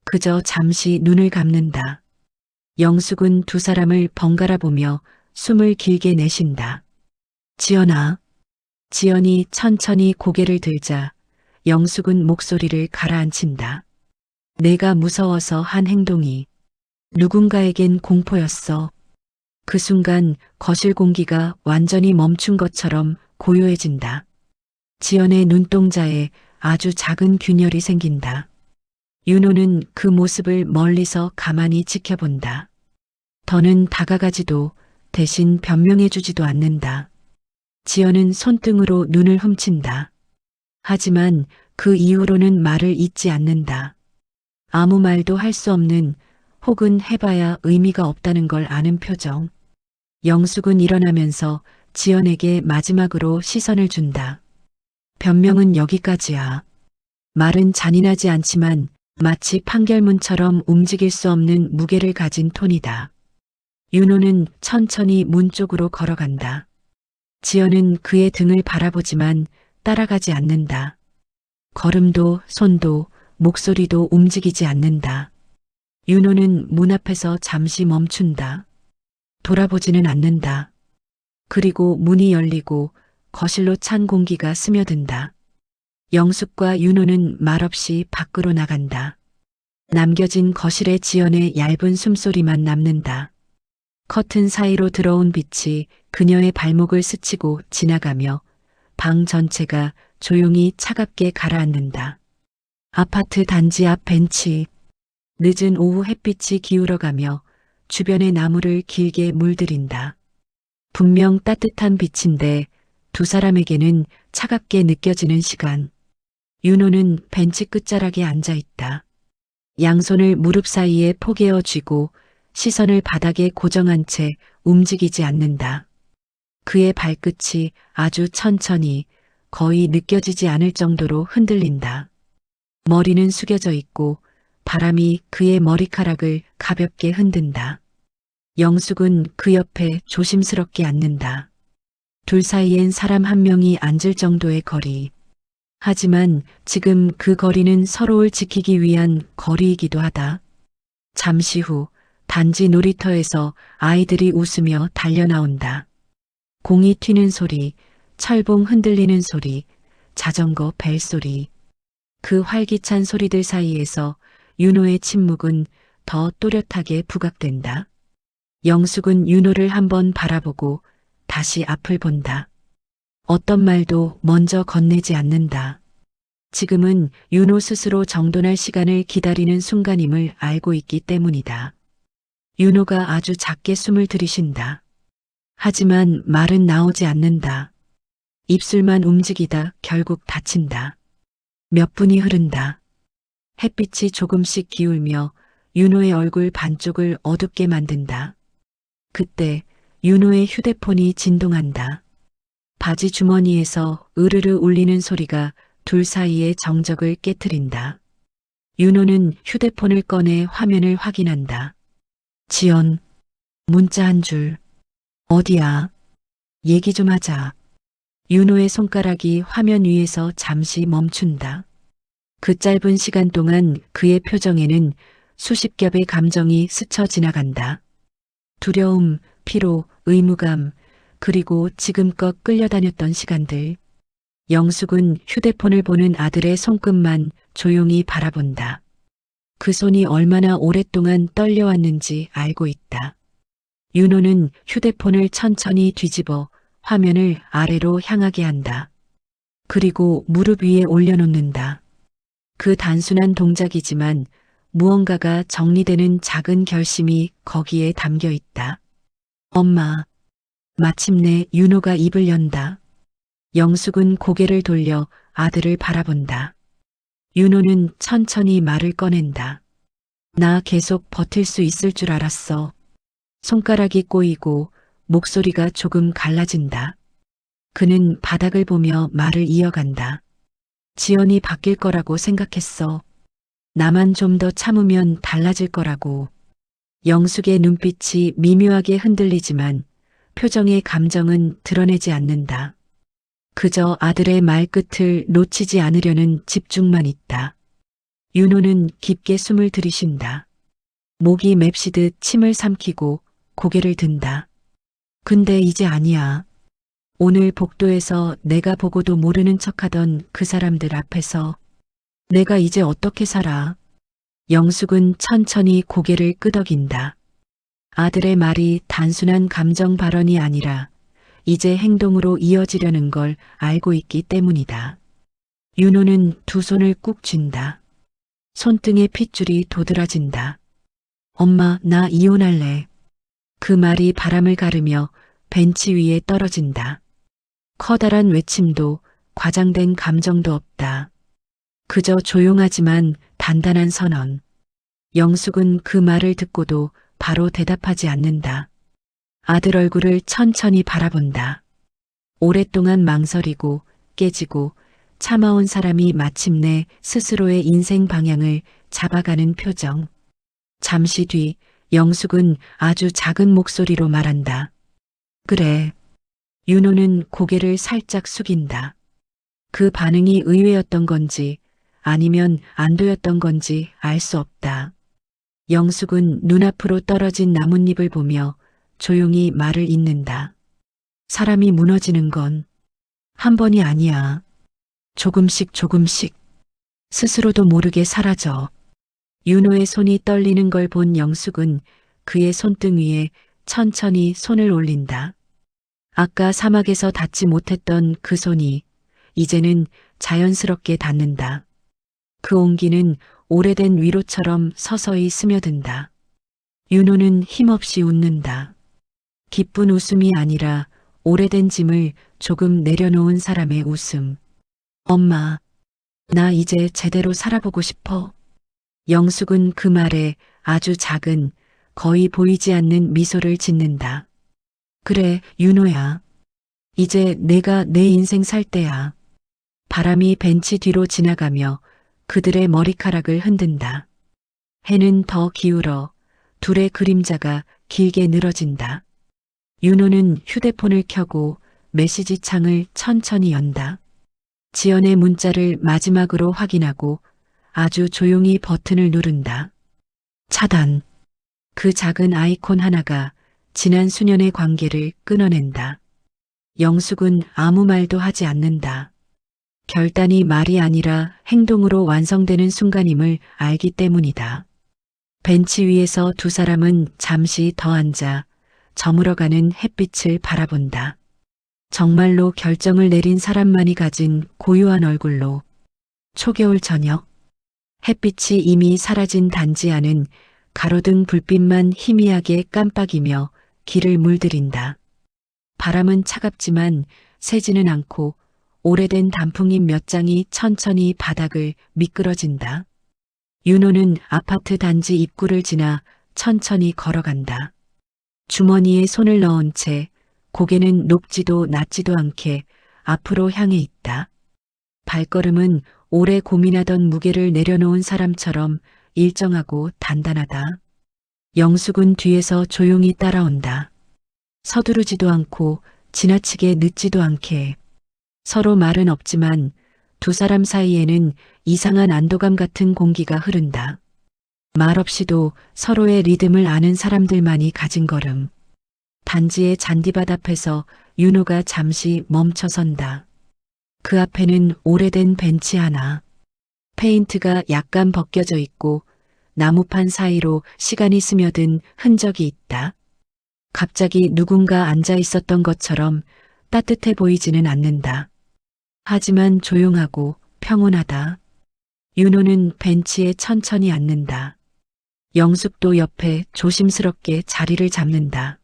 그저 잠시 눈을 감는다. 영숙은 두 사람을 번갈아 보며 숨을 길게 내쉰다. 지연아. 지연이 천천히 고개를 들자 영숙은 목소리를 가라앉힌다. 내가 무서워서 한 행동이 누군가에겐 공포였어. 그 순간 거실 공기가 완전히 멈춘 것처럼 고요해진다. 지연의 눈동자에 아주 작은 균열이 생긴다. 윤호는 그 모습을 멀리서 가만히 지켜본다. 더는 다가가지도 대신 변명해주지도 않는다. 지연은 손등으로 눈을 훔친다. 하지만 그 이후로는 말을 잇지 않는다. 아무 말도 할 수 없는, 혹은 해봐야 의미가 없다는 걸 아는 표정. 영숙은 일어나면서 지연에게 마지막으로 시선을 준다. 변명은 여기까지야. 말은 잔인하지 않지만 마치 판결문처럼 움직일 수 없는 무게를 가진 톤이다. 윤호는 천천히 문 쪽으로 걸어간다. 지연은 그의 등을 바라보지만 따라가지 않는다. 걸음도 손도 목소리도 움직이지 않는다. 윤호는 문 앞에서 잠시 멈춘다. 돌아보지는 않는다. 그리고 문이 열리고 거실로 찬 공기가 스며든다. 영숙과 윤호는 말없이 밖으로 나간다. 남겨진 거실에 지연의 얇은 숨소리만 남는다. 커튼 사이로 들어온 빛이 그녀의 발목을 스치고 지나가며 방 전체가 조용히 차갑게 가라앉는다. 아파트 단지 앞 벤치. 늦은 오후 햇빛이 기울어가며 주변의 나무를 길게 물들인다. 분명 따뜻한 빛인데 두 사람에게는 차갑게 느껴지는 시간. 윤호는 벤치 끝자락에 앉아 있다. 양손을 무릎 사이에 포개어 쥐고 시선을 바닥에 고정한 채 움직이지 않는다. 그의 발끝이 아주 천천히, 거의 느껴지지 않을 정도로 흔들린다. 머리는 숙여져 있고 바람이 그의 머리카락을 가볍게 흔든다. 영숙은 그 옆에 조심스럽게 앉는다. 둘 사이엔 사람 한 명이 앉을 정도의 거리. 하지만 지금 그 거리는 서로를 지키기 위한 거리이기도 하다. 잠시 후 단지 놀이터에서 아이들이 웃으며 달려나온다. 공이 튀는 소리, 철봉 흔들리는 소리, 자전거 벨소리. 그 활기찬 소리들 사이에서 윤호의 침묵은 더 또렷하게 부각된다. 영숙은 윤호를 한번 바라보고 다시 앞을 본다. 어떤 말도 먼저 건네지 않는다. 지금은 윤호 스스로 정돈할 시간을 기다리는 순간임을 알고 있기 때문이다. 윤호가 아주 작게 숨을 들이쉰다. 하지만 말은 나오지 않는다. 입술만 움직이다 결국 닫힌다. 몇 분이 흐른다. 햇빛이 조금씩 기울며 윤호의 얼굴 반쪽을 어둡게 만든다. 그때 윤호의 휴대폰이 진동한다. 바지 주머니에서 으르르 울리는 소리가 둘 사이의 정적을 깨트린다. 윤호는 휴대폰을 꺼내 화면을 확인한다. 지연, 문자 한 줄. 어디야? 얘기 좀 하자. 윤호의 손가락이 화면 위에서 잠시 멈춘다. 그 짧은 시간 동안 그의 표정에는 수십 겹의 감정이 스쳐 지나간다. 두려움, 피로, 의무감, 그리고 지금껏 끌려다녔던 시간들. 영숙은 휴대폰을 보는 아들의 손끝만 조용히 바라본다. 그 손이 얼마나 오랫동안 떨려왔는지 알고 있다. 윤호는 휴대폰을 천천히 뒤집어 화면을 아래로 향하게 한다. 그리고 무릎 위에 올려놓는다. 그 단순한 동작이지만 무언가가 정리되는 작은 결심이 거기에 담겨 있다. 엄마. 마침내 윤호가 입을 연다. 영숙은 고개를 돌려 아들을 바라본다. 윤호는 천천히 말을 꺼낸다. 나 계속 버틸 수 있을 줄 알았어. 손가락이 꼬이고 목소리가 조금 갈라진다. 그는 바닥을 보며 말을 이어간다. 지연이 바뀔 거라고 생각했어. 나만 좀 더 참으면 달라질 거라고. 영숙의 눈빛이 미묘하게 흔들리지만 표정의 감정은 드러내지 않는다. 그저 아들의 말끝을 놓치지 않으려는 집중만 있다. 윤호는 깊게 숨을 들이쉰다. 목이 맵시듯 침을 삼키고 고개를 든다. 근데 이제 아니야. 오늘 복도에서 내가 보고도 모르는 척하던 그 사람들 앞에서 내가 이제 어떻게 살아? 영숙은 천천히 고개를 끄덕인다. 아들의 말이 단순한 감정 발언이 아니라 이제 행동으로 이어지려는 걸 알고 있기 때문이다. 윤호는 두 손을 꾹 쥔다. 손등에 핏줄이 도드라진다. 엄마, 나 이혼할래. 그 말이 바람을 가르며 벤치 위에 떨어진다. 커다란 외침도 과장된 감정도 없다. 그저 조용하지만 단단한 선언. 영숙은 그 말을 듣고도 바로 대답하지 않는다. 아들 얼굴을 천천히 바라본다. 오랫동안 망설이고 깨지고 참아온 사람이 마침내 스스로의 인생 방향을 잡아가는 표정. 잠시 뒤 영숙은 아주 작은 목소리로 말한다. 그래. 윤호는 고개를 살짝 숙인다. 그 반응이 의외였던 건지 아니면 안도였던 건지 알 수 없다. 영숙은 눈앞으로 떨어진 나뭇잎을 보며 조용히 말을 잇는다. 사람이 무너지는 건 한 번이 아니야. 조금씩 조금씩 스스로도 모르게 사라져. 윤호의 손이 떨리는 걸 본 영숙은 그의 손등 위에 천천히 손을 올린다. 아까 사막에서 닿지 못했던 그 손이 이제는 자연스럽게 닿는다. 그 온기는 오래된 위로처럼 서서히 스며든다. 윤호는 힘없이 웃는다. 기쁜 웃음이 아니라 오래된 짐을 조금 내려놓은 사람의 웃음. 엄마, 나 이제 제대로 살아보고 싶어. 영숙은 그 말에 아주 작은, 거의 보이지 않는 미소를 짓는다. 그래, 윤호야. 이제 내가 내 인생 살 때야. 바람이 벤치 뒤로 지나가며 그들의 머리카락을 흔든다. 해는 더 기울어 둘의 그림자가 길게 늘어진다. 윤호는 휴대폰을 켜고 메시지 창을 천천히 연다. 지연의 문자를 마지막으로 확인하고 아주 조용히 버튼을 누른다. 차단. 그 작은 아이콘 하나가 지난 수년의 관계를 끊어낸다. 영숙은 아무 말도 하지 않는다. 결단이 말이 아니라 행동으로 완성되는 순간임을 알기 때문이다. 벤치 위에서 두 사람은 잠시 더 앉아 저물어가는 햇빛을 바라본다. 정말로 결정을 내린 사람만이 가진 고요한 얼굴로. 초겨울 저녁. 햇빛이 이미 사라진 단지 안은 가로등 불빛만 희미하게 깜빡이며 길을 물들인다. 바람은 차갑지만 새지는 않고 오래된 단풍잎 몇 장이 천천히 바닥을 미끄러진다. 윤호는 아파트 단지 입구를 지나 천천히 걸어간다. 주머니에 손을 넣은 채 고개는 높지도 낮지도 않게 앞으로 향해 있다. 발걸음은 오래 고민하던 무게를 내려놓은 사람처럼 일정하고 단단하다. 영숙은 뒤에서 조용히 따라온다. 서두르지도 않고 지나치게 늦지도 않게. 서로 말은 없지만 두 사람 사이에는 이상한 안도감 같은 공기가 흐른다. 말 없이도 서로의 리듬을 아는 사람들만이 가진 걸음. 단지의 잔디밭 앞에서 윤호가 잠시 멈춰선다. 그 앞에는 오래된 벤치 하나. 페인트가 약간 벗겨져 있고 나무판 사이로 시간이 스며든 흔적이 있다. 갑자기 누군가 앉아 있었던 것처럼 따뜻해 보이지는 않는다. 하지만 조용하고 평온하다. 윤호는 벤치에 천천히 앉는다. 영숙도 옆에 조심스럽게 자리를 잡는다.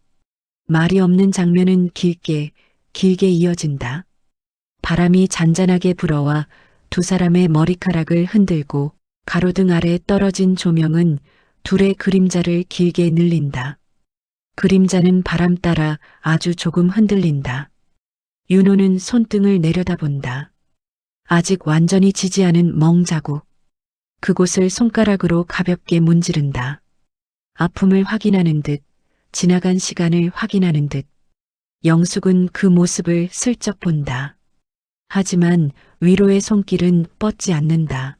말이 없는 장면은 길게 이어진다. 바람이 잔잔하게 불어와 두 사람의 머리카락을 흔들고 가로등 아래 떨어진 조명은 둘의 그림자를 길게 늘린다. 그림자는 바람 따라 아주 조금 흔들린다. 윤호는 손등을 내려다본다. 아직 완전히 지지 않은 멍자국. 그곳을 손가락으로 가볍게 문지른다. 아픔을 확인하는 듯, 지나간 시간을 확인하는 듯. 영숙은 그 모습을 슬쩍 본다. 하지만 위로의 손길은 뻗지 않는다.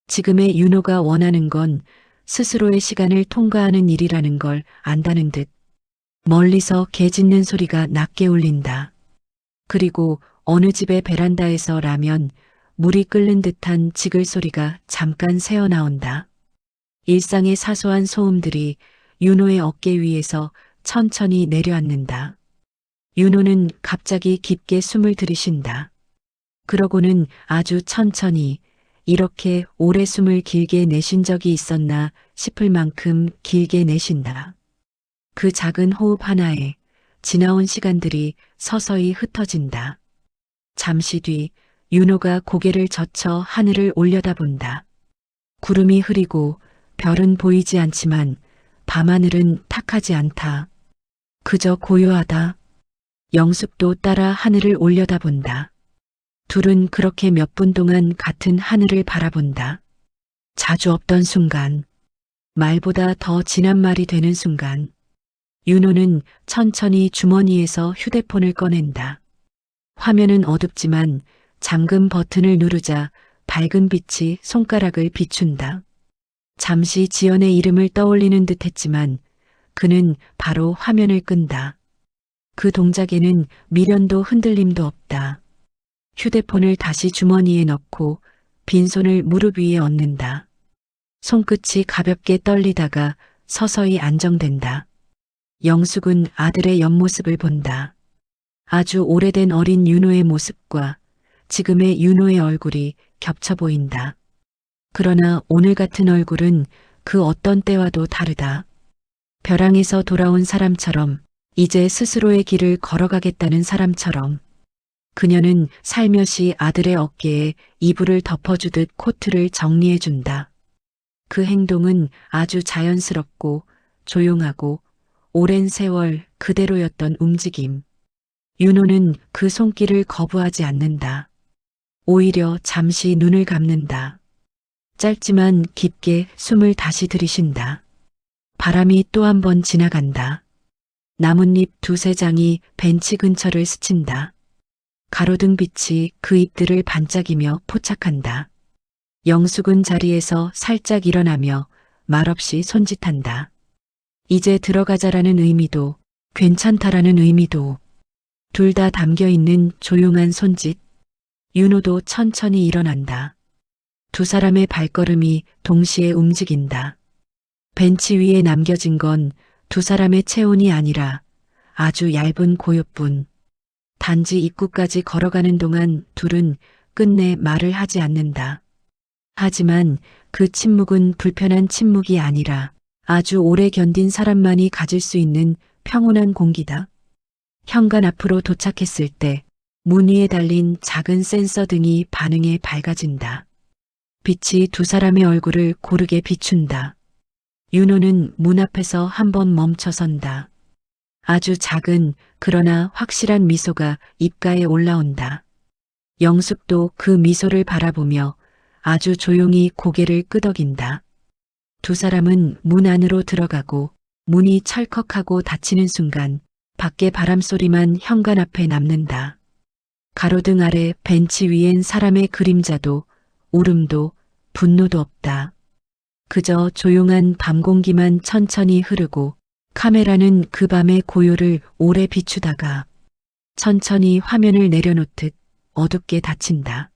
지금의 윤호가 원하는 건 스스로의 시간을 통과하는 일이라는 걸 안다는 듯. 멀리서 개 짖는 소리가 낮게 울린다. 그리고 어느 집의 베란다에서 라면, 물이 끓는 듯한 지글 소리가 잠깐 새어나온다. 일상의 사소한 소음들이 윤호의 어깨 위에서 천천히 내려앉는다. 윤호는 갑자기 깊게 숨을 들이쉰다. 그러고는 아주 천천히 이렇게 오래 숨을 길게 내쉰 적이 있었나 싶을 만큼 길게 내쉰다. 그 작은 호흡 하나에 지나온 시간들이 서서히 흩어진다. 잠시 뒤 윤호가 고개를 젖혀 하늘을 올려다본다. 구름이 흐리고 별은 보이지 않지만 밤하늘은 탁하지 않다. 그저 고요하다. 영숙도 따라 하늘을 올려다본다. 둘은 그렇게 몇 분 동안 같은 하늘을 바라본다. 자주 없던 순간, 말보다 더 진한 말이 되는 순간, 윤호는 천천히 주머니에서 휴대폰을 꺼낸다. 화면은 어둡지만 잠금 버튼을 누르자 밝은 빛이 손가락을 비춘다. 잠시 지연의 이름을 떠올리는 듯 했지만 그는 바로 화면을 끈다. 그 동작에는 미련도 흔들림도 없다. 휴대폰을 다시 주머니에 넣고 빈손을 무릎 위에 얹는다. 손끝이 가볍게 떨리다가 서서히 안정된다. 영숙은 아들의 옆모습을 본다. 아주 오래된 어린 윤호의 모습과 지금의 윤호의 얼굴이 겹쳐 보인다. 그러나 오늘 같은 얼굴은 그 어떤 때와도 다르다. 벼랑에서 돌아온 사람처럼, 이제 스스로의 길을 걸어가겠다는 사람처럼. 그녀는 살며시 아들의 어깨에 이불을 덮어주듯 코트를 정리해준다. 그 행동은 아주 자연스럽고 조용하고 오랜 세월 그대로였던 움직임. 윤호는 그 손길을 거부하지 않는다. 오히려 잠시 눈을 감는다. 짧지만 깊게 숨을 다시 들이쉰다. 바람이 또 한 번 지나간다. 나뭇잎 두세 장이 벤치 근처를 스친다. 가로등 빛이 그 잎들을 반짝이며 포착한다. 영숙은 자리에서 살짝 일어나며 말없이 손짓한다. 이제 들어가자라는 의미도, 괜찮다라는 의미도, 둘 다 담겨 있는 조용한 손짓. 윤호도 천천히 일어난다. 두 사람의 발걸음이 동시에 움직인다. 벤치 위에 남겨진 건 두 사람의 체온이 아니라 아주 얇은 고요뿐. 단지 입구까지 걸어가는 동안 둘은 끝내 말을 하지 않는다. 하지만 그 침묵은 불편한 침묵이 아니라 아주 오래 견딘 사람만이 가질 수 있는 평온한 공기다. 현관 앞으로 도착했을 때 문 위에 달린 작은 센서 등이 반응에 밝아진다. 빛이 두 사람의 얼굴을 고르게 비춘다. 윤호는 문 앞에서 한번 멈춰선다. 아주 작은 그러나 확실한 미소가 입가에 올라온다. 영숙도 그 미소를 바라보며 아주 조용히 고개를 끄덕인다. 두 사람은 문 안으로 들어가고 문이 철컥하고 닫히는 순간 밖의 바람소리만 현관 앞에 남는다. 가로등 아래 벤치 위엔 사람의 그림자도 울음도 분노도 없다. 그저 조용한 밤 공기만 천천히 흐르고 카메라는 그 밤의 고요를 오래 비추다가 천천히 화면을 내려놓듯 어둡게 닫힌다.